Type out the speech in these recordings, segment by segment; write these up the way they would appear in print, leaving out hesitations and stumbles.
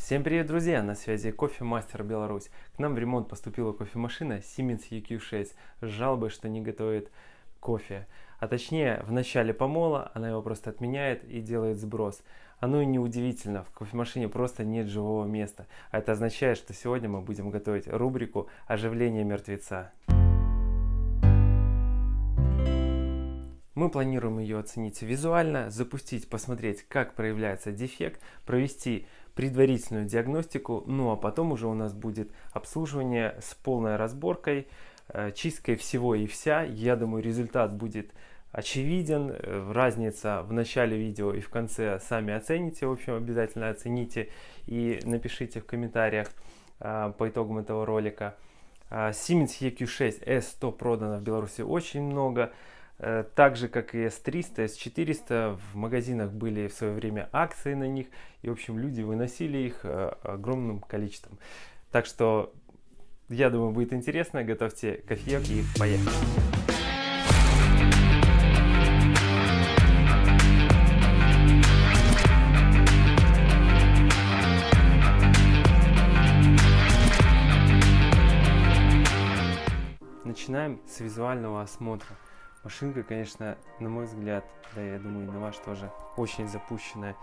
Всем привет, друзья! На связи Кофемастер Беларусь. К нам в ремонт поступила кофемашина Siemens EQ6 с жалобой, что не готовит кофе. А точнее, в начале помола, она его просто отменяет и делает сброс. Оно и не удивительно, в кофемашине просто нет живого места. А это означает, что сегодня мы будем готовить рубрику «Оживление мертвеца». Мы планируем ее оценить визуально, запустить, посмотреть, как проявляется дефект, провести предварительную диагностику, ну а потом уже у нас будет обслуживание с полной разборкой, чисткой всего и вся. Я думаю, результат будет очевиден, разница в начале видео и в конце сами оцените, в общем, обязательно оцените и напишите в комментариях по итогам этого ролика. Siemens EQ6 S100 продано в Беларуси очень много. Так же, как и S300, S400, в магазинах были в свое время акции на них. И, в общем, люди выносили их огромным количеством. Так что, я думаю, будет интересно. Готовьте кофеек и поехали! Начинаем с визуального осмотра. Машинка, конечно, на мой взгляд, да, я думаю, на ваш тоже, очень запущенная.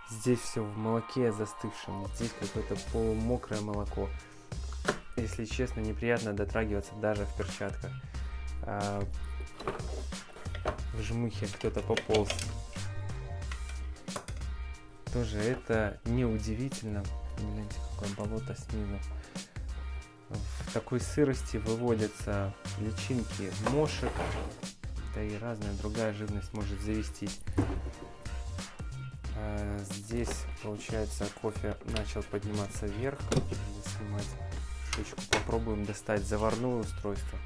Здесь все в молоке застывшем, здесь какое-то полумокрое молоко. Если честно, неприятно дотрагиваться даже в перчатках. В жмыхе кто-то пополз. Тоже это неудивительно. Гляньте, какое болото снизу. В такой сырости выводятся личинки мошек. Да и разная другая живность может завестись. Здесь, получается, кофе начал подниматься вверх. Если снимать штучку, попробуем достать заварное устройство.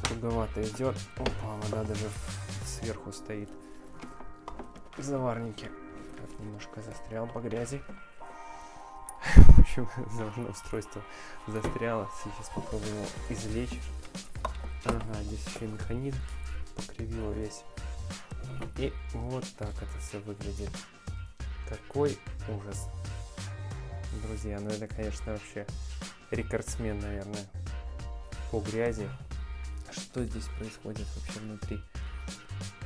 Туговато идет. Опа, вода даже сверху стоит в заварнике. Так, немножко застрял по грязи. В общем, заварное устройство застряло. Сейчас попробуем его извлечь. Ага, здесь еще и механизм покривил весь. И вот так это все выглядит. Какой ужас. Друзья, ну это, конечно, вообще рекордсмен, наверное, по грязи. Что здесь происходит вообще внутри?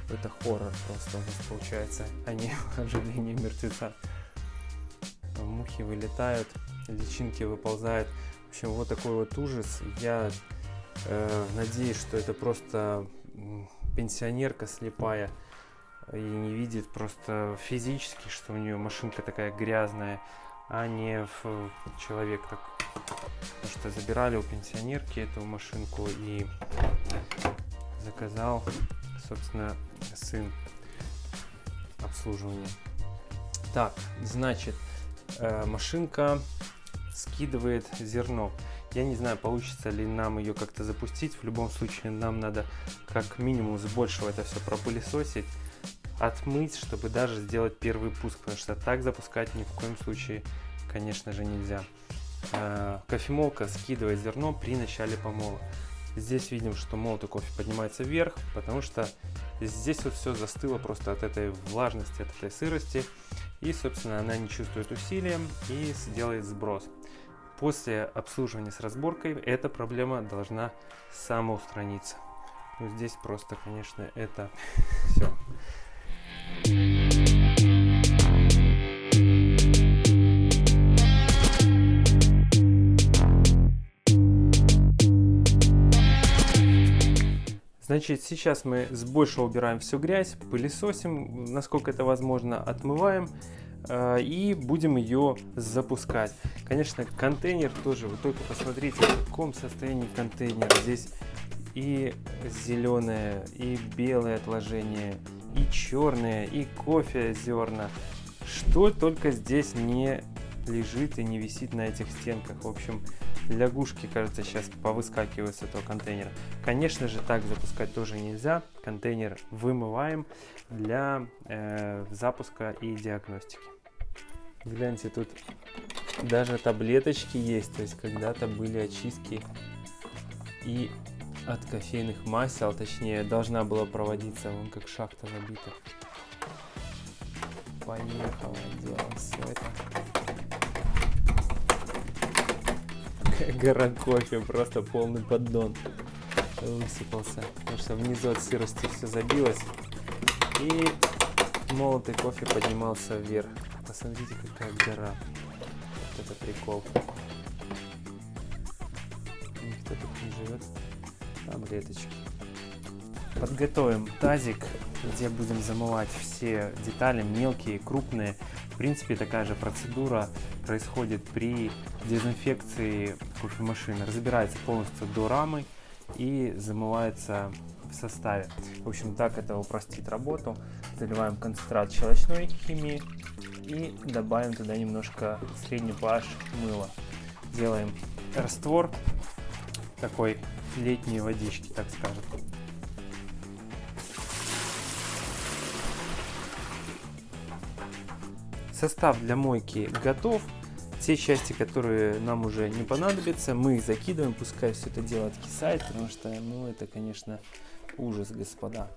Это хоррор просто у нас получается, а не оживление мертвеца. Мухи вылетают, личинки выползают. В общем, вот такой вот ужас. Я надеюсь, что это просто пенсионерка слепая и не видит просто физически, что у нее машинка такая грязная, а не человек так. Потому что забирали у пенсионерки эту машинку и заказал, собственно, сын обслуживания. Так, значит, машинка скидывает зерно. Я не знаю, получится ли нам ее как-то запустить. В любом случае нам надо как минимум с большего это все пропылесосить, отмыть, чтобы даже сделать первый пуск, потому что так запускать ни в коем случае, конечно же, нельзя. Кофемолка скидывает зерно при начале помола. Здесь видим, что молотый кофе поднимается вверх, потому что здесь вот все застыло просто от этой влажности, от этой сырости. И, собственно, она не чувствует усилия и делает сброс. После обслуживания с разборкой эта проблема должна самоустраниться. Ну, здесь просто, конечно, это все. Значит, сейчас мы с большего убираем всю грязь, пылесосим, насколько это возможно, отмываем и будем ее запускать. Конечно, контейнер тоже, вы только посмотрите, в каком состоянии контейнер. Здесь и зеленое, и белое отложение, и черное, и кофе зерна. Что только здесь не лежит и не висит на этих стенках. В общем, лягушки, кажется, сейчас повыскакивают с этого контейнера. Конечно же, так запускать тоже нельзя. Контейнер вымываем для запуска и диагностики. Гляньте, тут даже таблеточки есть. То есть когда-то были очистки и от кофейных масел, точнее, должна была проводиться, вон как шахта забита. Поехало, делаем все это. Гора кофе, просто полный поддон высыпался, потому что внизу от сырости все забилось, и молотый кофе поднимался вверх. Посмотрите, какая гора. Вот это прикол. Никто тут не живет. Таблеточки. Подготовим тазик, где будем замывать все детали, мелкие, крупные. В принципе, такая же процедура происходит при дезинфекции кофемашины. Разбирается полностью до рамы и замывается в составе. В общем, так это упростит работу. Заливаем концентрат щелочной химии и добавим туда немножко средний pH мыла. Делаем раствор такой летней водички, так скажем. Состав для мойки готов. Те части, которые нам уже не понадобятся, мы их закидываем, пускай все это дело откисает, потому что, ну, это, конечно, ужас, господа.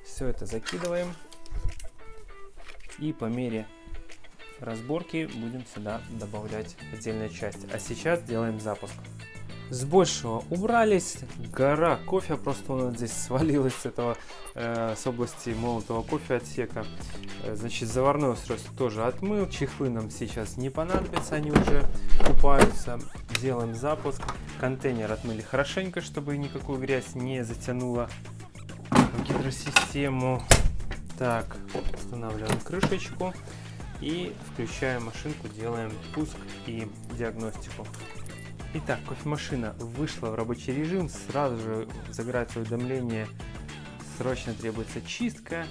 Все это закидываем и по мере разборки будем сюда добавлять отдельные части. А сейчас делаем запуск. С большего убрались, гора кофе просто у нас здесь свалилась с этого, с области молотого кофе отсека. Значит, заварное устройство тоже отмыл, чехлы нам сейчас не понадобятся, они уже купаются. Делаем запуск, контейнер отмыли хорошенько, чтобы никакую грязь не затянуло в гидросистему. Так, устанавливаем крышечку и включаем машинку, делаем пуск и диагностику. Итак, кофемашина вышла в рабочий режим, сразу же загорается уведомление, срочно требуется чистка.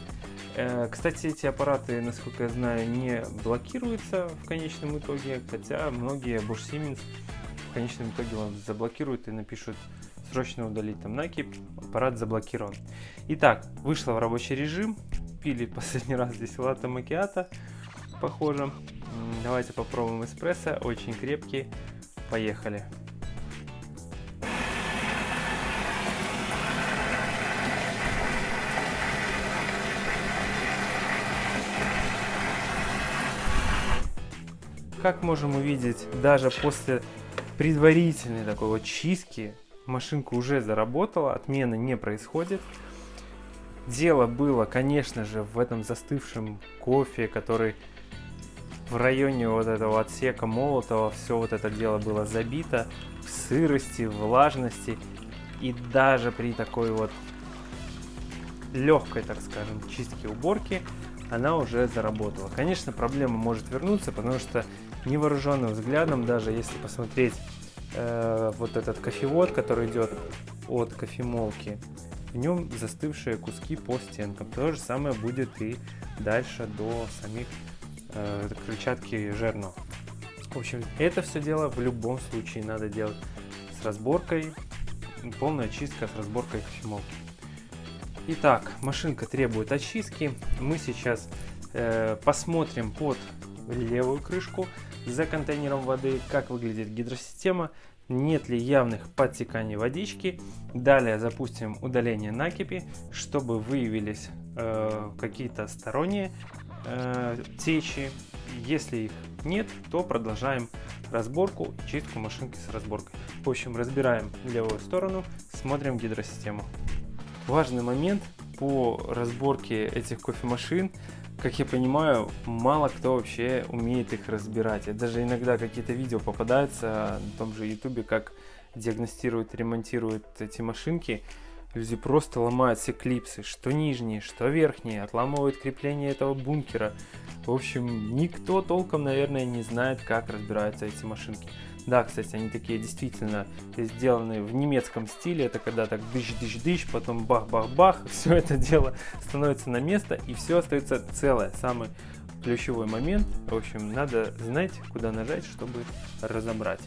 Кстати, эти аппараты, насколько я знаю, не блокируются в конечном итоге, хотя многие Bosch Siemens в конечном итоге вам заблокируют и напишут срочно удалить там накипь, аппарат заблокирован. Итак, вышла в рабочий режим, пили последний раз здесь латте макиато, похоже. Давайте попробуем эспрессо, очень крепкий. Поехали. Как можем увидеть, даже после предварительной такой вот чистки машинка уже заработала, отмены не происходит. Дело было, конечно же, в этом застывшем кофе, который в районе вот этого отсека молотого, все вот это дело было забито в сырости, влажности, и даже при такой вот легкой, так скажем, чистке, уборки она уже заработала. Конечно, проблема может вернуться, потому что невооруженным взглядом, даже если посмотреть вот этот кофевод, который идет от кофемолки, в нем застывшие куски по стенкам. То же самое будет и дальше до самих крыльчатки жернов. В общем, это все дело в любом случае надо делать с разборкой, полная чистка с разборкой кофемолки. Итак, машинка требует очистки. Мы сейчас посмотрим под левую крышку за контейнером воды, как выглядит гидросистема, нет ли явных подтеканий водички. Далее запустим удаление накипи, чтобы выявились какие-то сторонние течи. Если их нет, то продолжаем разборку и чистку машинки с разборкой. В общем, разбираем левую сторону, смотрим гидросистему. Важный момент по разборке этих кофемашин, как я понимаю, мало кто вообще умеет их разбирать. И даже иногда какие-то видео попадаются на том же ютубе, как диагностируют, ремонтируют эти машинки. Люди просто ломают все клипсы, что нижние, что верхние, отламывают крепление этого бункера. В общем, никто толком, наверное, не знает, как разбираются эти машинки. Да, кстати, они такие действительно сделаны в немецком стиле. Это когда так дыщ-дыщ-дыщ, потом бах-бах-бах, все это дело становится на место и все остается целое. Самый ключевой момент. В общем, надо знать, куда нажать, чтобы разобрать.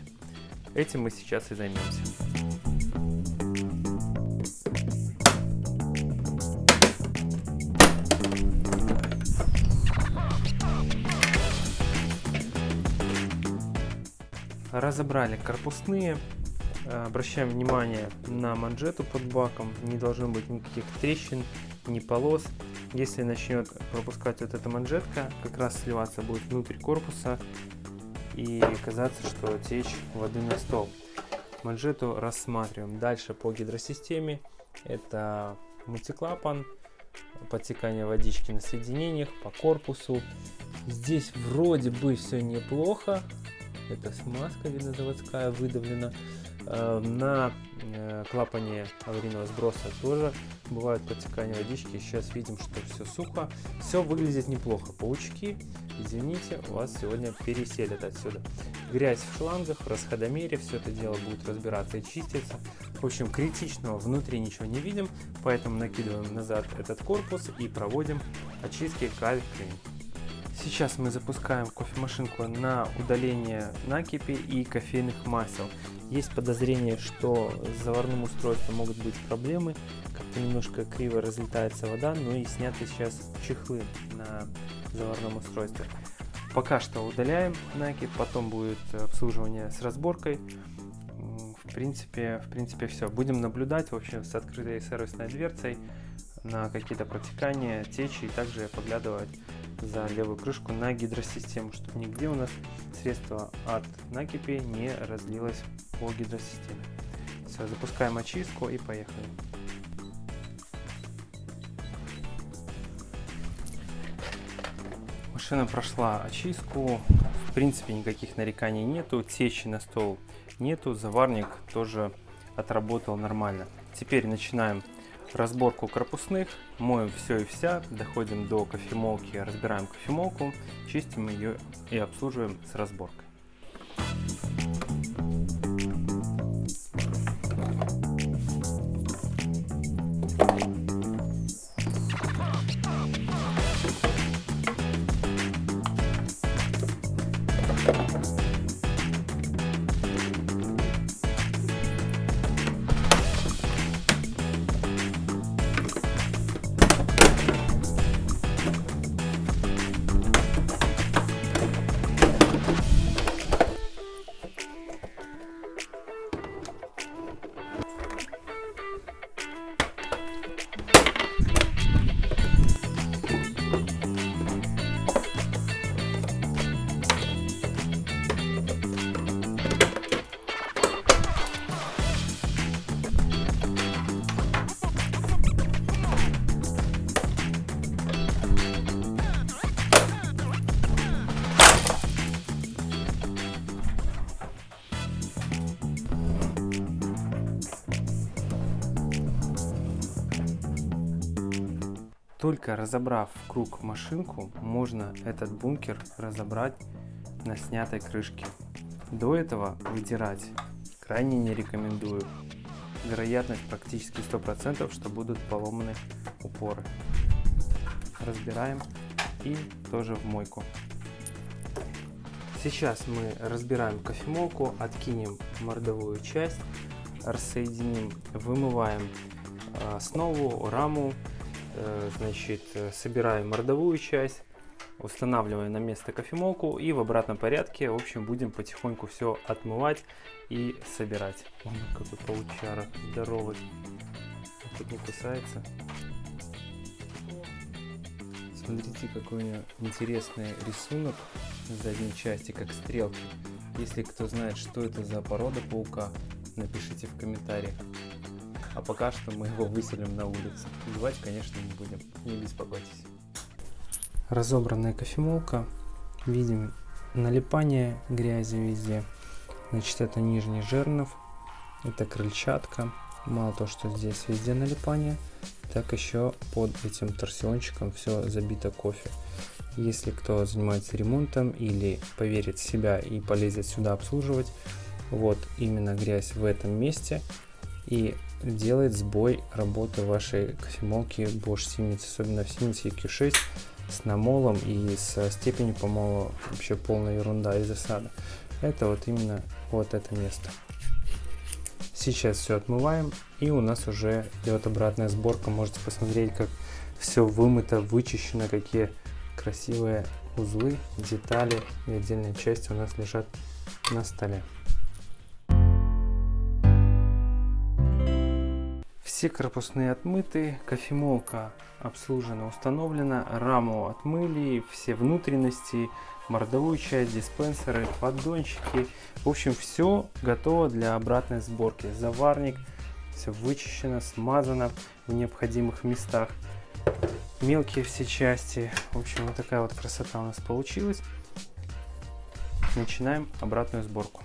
Этим мы сейчас и займемся. Разобрали корпусные, обращаем внимание на манжету под баком, не должно быть никаких трещин, ни полос. Если начнет пропускать вот эта манжетка, как раз сливаться будет внутрь корпуса и казаться, что течь воды на стол. Манжету рассматриваем. Дальше по гидросистеме это мультиклапан, подтекание водички на соединениях, по корпусу. Здесь вроде бы все неплохо. Это смазка, видно, заводская, выдавлена. На клапане аварийного сброса тоже бывают подтекания водички. Сейчас видим, что все сухо. Все выглядит неплохо. Паучки, извините, вас сегодня переселят отсюда. Грязь в шлангах, в расходомере. Все это дело будет разбираться и чиститься. В общем, критичного внутри ничего не видим. Поэтому накидываем назад этот корпус и проводим очистки кальками. Сейчас мы запускаем кофемашинку на удаление накипи и кофейных масел. Есть подозрение, что с заварным устройством могут быть проблемы, как-то немножко криво разлетается вода, но и сняты сейчас чехлы на заварном устройстве. Пока что удаляем накипь, потом будет обслуживание с разборкой. В принципе все. Будем наблюдать, в общем, с открытой сервисной дверцей на какие-то протекания, течи, и также поглядывать за левую крышку на гидросистему, чтобы нигде у нас средство от накипи не разлилось по гидросистеме. Все, запускаем очистку и поехали. Машина прошла очистку, в принципе никаких нареканий нету, течи на стол нету, заварник тоже отработал нормально. Теперь начинаем разборку корпусных, моем все и вся, доходим до кофемолки, разбираем кофемолку, чистим ее и обслуживаем с разборкой. Только разобрав в круг машинку, можно этот бункер разобрать на снятой крышке. До этого выдирать крайне не рекомендую. Вероятность практически 100%, что будут поломаны упоры. Разбираем и тоже в мойку. Сейчас мы разбираем кофемолку, откинем мордовую часть, рассоединим, вымываем основу, раму. Значит, собираем мордовую часть, устанавливаем на место кофемолку и в обратном порядке, в общем, будем потихоньку все отмывать и собирать. О, какой паучара здоровый, тут не кусается. Смотрите, какой у него интересный рисунок в задней части, как стрелки. Если кто знает, что это за порода паука, напишите в комментариях. А пока что мы его выселим на улицу. Убивать, конечно, не будем, не беспокойтесь. Разобранная кофемолка. Видим налипание грязи везде. Значит, это нижний жернов, это крыльчатка. Мало того, что здесь везде налипание, так еще под этим торсиончиком все забито кофе. Если кто занимается ремонтом или поверит в себя и полезет сюда обслуживать, вот именно грязь в этом месте и делает сбой работы вашей кофемолки Bosch Siemens, особенно в Siemens EQ6 с намолом и со степенью помола вообще полная ерунда и засада. Это вот именно вот это место. Сейчас все отмываем и у нас уже идет обратная сборка. Можете посмотреть, как все вымыто, вычищено, какие красивые узлы, детали и отдельные части у нас лежат на столе. Все корпусные отмыты, кофемолка обслужена, установлена, раму отмыли, все внутренности, мордовую часть, диспенсеры, поддончики. В общем, все готово для обратной сборки. Заварник, все вычищено, смазано в необходимых местах. Мелкие все части. В общем, вот такая вот красота у нас получилась. Начинаем обратную сборку.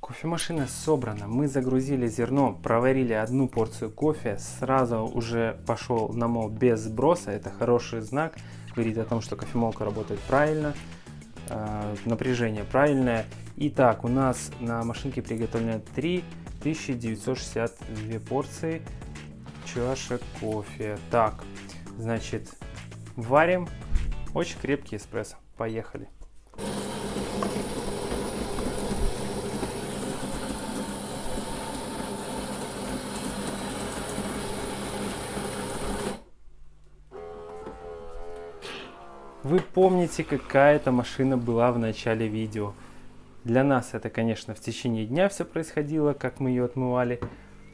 Кофемашина собрана, мы загрузили зерно, проварили одну порцию кофе, сразу уже пошел намол без сброса, это хороший знак, говорит о том, что кофемолка работает правильно, напряжение правильное. Итак, у нас на машинке приготовлено 3962 порции чашек кофе. Так, значит, варим очень крепкий эспрессо, поехали. Вы помните, какая эта машина была в начале видео. Для нас это, конечно, в течение дня все происходило, как мы ее отмывали,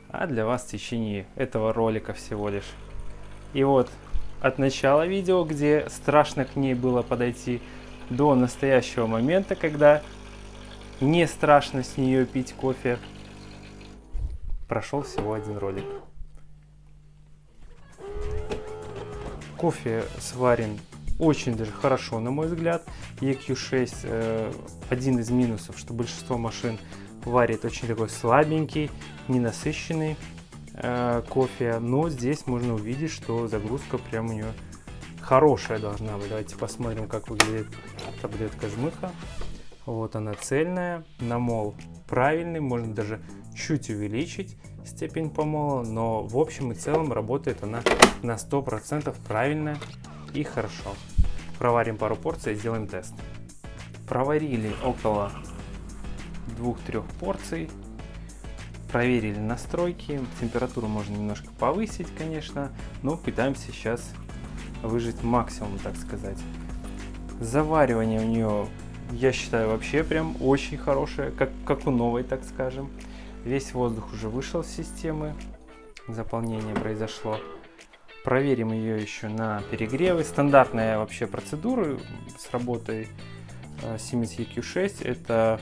а для вас в течение этого ролика всего лишь. И вот от начала видео, где страшно к ней было подойти, до настоящего момента, когда не страшно с нее пить кофе, прошел всего один ролик. Кофе сварен очень даже хорошо, на мой взгляд. EQ6 один из минусов, что большинство машин варит очень такой слабенький, ненасыщенный кофе, но здесь можно увидеть, что загрузка прям у нее хорошая должна быть. Давайте посмотрим, как выглядит таблетка жмыха. Вот она цельная, намол правильный, можно даже чуть увеличить степень помола, но в общем и целом работает она на 100% правильно и хорошо. Проварим пару порций и сделаем тест. Проварили около 2-3 порций. Проверили настройки. Температуру можно немножко повысить, конечно, но пытаемся сейчас выжать максимум, так сказать. Заваривание у нее, я считаю, вообще прям очень хорошее, как у новой, так скажем. Весь воздух уже вышел из системы. Заполнение произошло. Проверим ее еще на перегревы. Стандартная вообще процедура с работой Siemens EQ6. Это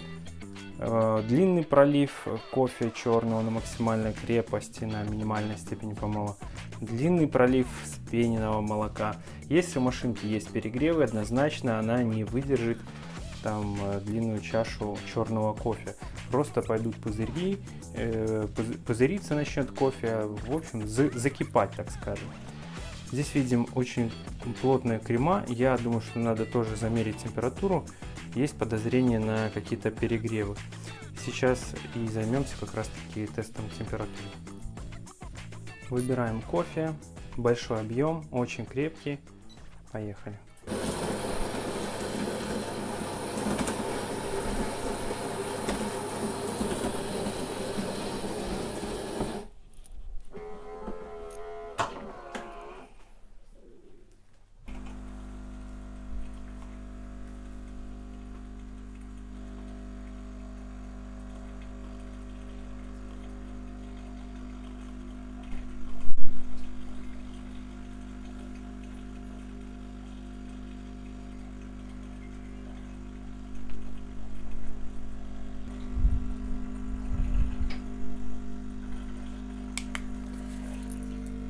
длинный пролив кофе черного на максимальной крепости, на минимальной степени помола. Длинный пролив вспененного молока. Если у машинки есть перегревы, однозначно она не выдержит там длинную чашу черного кофе. Просто пойдут пузыри, пузыриться начнет кофе, в общем, закипать, так скажем. Здесь видим очень плотные крема. Я думаю, что надо тоже замерить температуру. Есть подозрение на какие-то перегревы. Сейчас и займемся как раз таки тестом температуры. Выбираем кофе. Большой объем, очень крепкий. Поехали.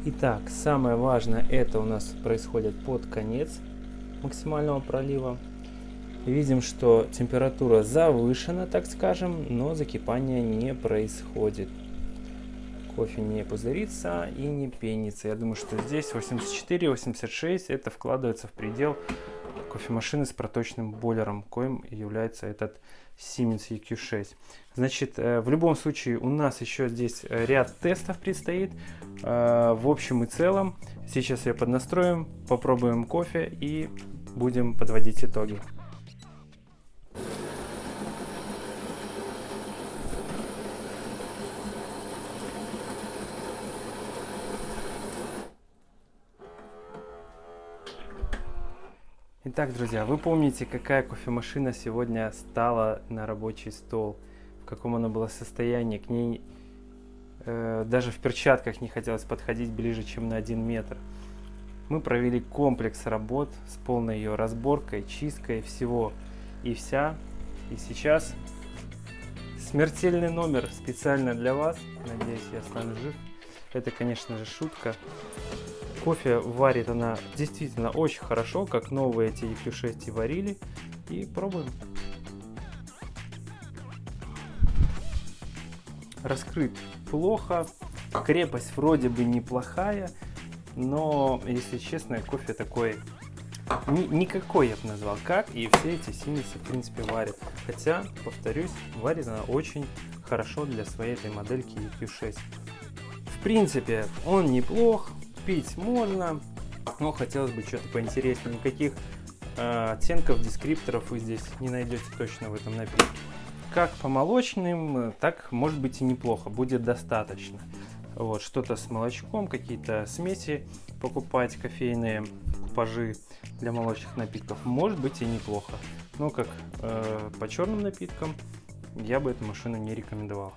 Итак, самое важное, это у нас происходит под конец максимального пролива. Видим, что температура завышена, так скажем, но закипания не происходит. Кофе не пузырится и не пенится. Я думаю, что здесь 84-86 это вкладывается в предел кофемашины с проточным бойлером, коим является этот Siemens EQ6. Значит, в любом случае у нас еще здесь ряд тестов предстоит. В общем и целом, сейчас я поднастроим, попробуем кофе и будем подводить итоги. Итак, друзья, вы помните, какая кофемашина сегодня стала на рабочий стол, в каком она была состоянии, к ней даже в перчатках не хотелось подходить ближе, чем на 1 метр. Мы провели комплекс работ с полной ее разборкой, чисткой всего и вся. И сейчас смертельный номер специально для вас. Надеюсь, я стану жив. Это, конечно же, шутка. Кофе варит она действительно очень хорошо, как новые эти EQ6 и варили. И пробуем. Раскрыт плохо, крепость вроде бы неплохая, но, если честно, кофе такой никакой, я бы назвал, как и все эти Siemens в принципе варят. Хотя, повторюсь, варит она очень хорошо для своей этой модельки EQ6. В принципе, он неплох, пить можно, но хотелось бы что-то поинтереснее. Никаких оттенков, дескрипторов вы здесь не найдете точно в этом напитке. Как по молочным, так может быть и неплохо, будет достаточно. Вот, что-то с молочком, какие-то смеси покупать, кофейные купажи для молочных напитков, может быть и неплохо. Но как по черным напиткам я бы эту машину не рекомендовал.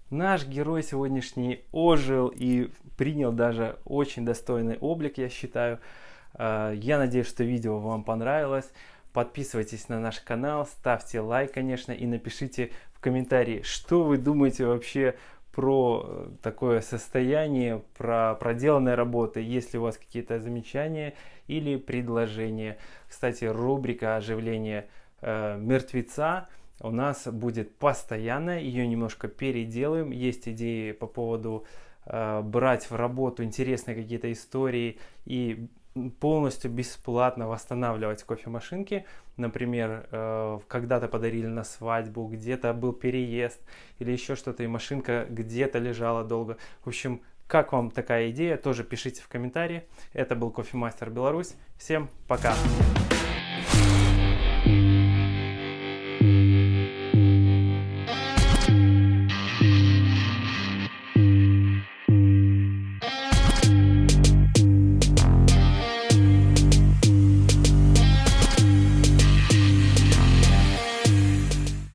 Наш герой сегодняшний ожил и принял даже очень достойный облик, я считаю. Я надеюсь, что видео вам понравилось. Подписывайтесь на наш канал, ставьте лайк, конечно, и напишите в комментарии, что вы думаете вообще про такое состояние, про проделанные работы, есть ли у вас какие-то замечания или предложения. Кстати, рубрика оживления мертвеца у нас будет постоянно, ее немножко переделаем. Есть идеи по поводу брать в работу интересные какие-то истории и полностью бесплатно восстанавливать кофемашинки. Например, когда-то подарили на свадьбу, где-то был переезд или еще что-то, и машинка где-то лежала долго. В общем, как вам такая идея, тоже пишите в комментарии. Это был Кофемастер Беларусь. Всем пока!